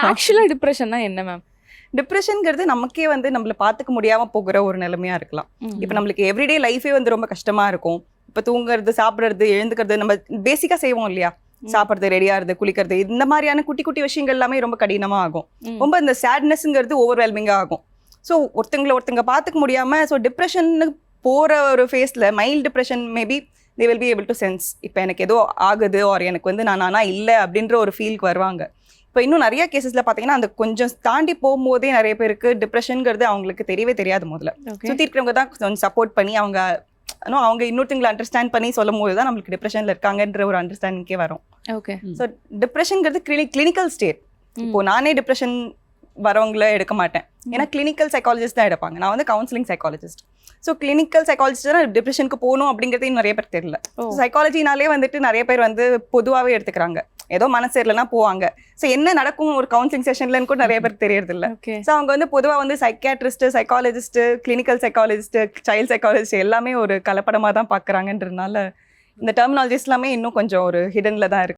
ஆக்சுவலா டிப்ரெஷன்னா என்ன மேம்? டிப்ரெஷன்ங்கிறது நமக்கே வந்து நம்மள பார்த்துக்க முடியாம போகிற ஒரு நிலைமையா இருக்கலாம். இப்போ நம்மளுக்கு எவ்ரிடே லைஃபே வந்து ரொம்ப கஷ்டமா இருக்கும். இப்போ தூங்குறது, சாப்பிட்றது, எழுந்துக்கிறது, நம்ம பேசிக்கா செய்வோம் இல்லையா? சாப்பிட்றது, ரெடியாகிறது, குளிக்கிறது, இந்த மாதிரியான குட்டி குட்டி விஷயங்கள் எல்லாமே ரொம்ப கடினமா ஆகும். ரொம்ப இந்த சேட்னஸ்ங்கிறது ஓவர்வெல்மிங்கா ஆகும். ஸோ ஒருத்தங்க பார்த்துக்க முடியாம ஸோ டிப்ரெஷன் போற ஒரு ஃபேஸ்ல mild depression maybe they will be able to sense. இப்போ எனக்கு ஏதோ ஆகுது ஆர் எனக்கு வந்து நானா இல்லை அப்படின்ற ஒரு ஃபீலுக்கு வருவாங்க. இப்போ இன்னும் நிறைய கேசஸ்ல பார்த்தீங்கன்னா அந்த கொஞ்சம் தாண்டி போகும்போதே நிறைய பேருக்கு டிப்ரெஷனுங்கிறது அவங்களுக்கு தெரியவே தெரியாது. முதல்ல சுற்றி இருக்கிறவங்க தான் கொஞ்சம் சப்போர்ட் பண்ணி அவங்க இன்னொருத்தங்களை அண்டர்ஸ்டாண்ட் பண்ணி சொல்லும் போது தான் நம்மளுக்கு டிப்ரெஷன்ல இருக்காங்கன்ற ஒரு அண்டர்ஸ்டாண்டிங்கே வரும். ஓகே. ஸோ டிப்ரெஷனுங்கிறது கிளினிக்கல் ஸ்டேட். இப்போ நானே டிப்ரெஷன் வரவங்கள எடுக்க மாட்டேன், ஏன்னா கிளினிக்கல் சைக்காலஜிஸ்ட் தான் எடுப்பாங்க. நான் வந்து counselling psychologist. So clinical psychologist தான் டிப்ரெஷனுக்கு போகணும் அப்படிங்கிறதே நிறைய பேர் தெரியல. சைக்காலஜினாலே வந்துட்டு நிறைய பேர் வந்து பொதுவாகவே எடுத்துக்கிறாங்க, ஏதோ மனசு இல்லைன்னா போவாங்க. ஸோ என்ன நடக்கும் ஒரு கவுன்சிலிங் செஷன்லன்னு கூட நிறைய பேர் தெரியறது இல்லை. ஸோ அவங்க வந்து பொதுவாக வந்து psychiatrist, psychologist, clinical psychologist, child psychologist எல்லாமே ஒரு கலப்படமாக தான் பார்க்குறாங்கன்றதுனால இந்த டெர்மினாலஜிஸ் எல்லாமே இன்னும் கொஞ்சம் ஒரு ஹிடன்ல தான் இருக்கு.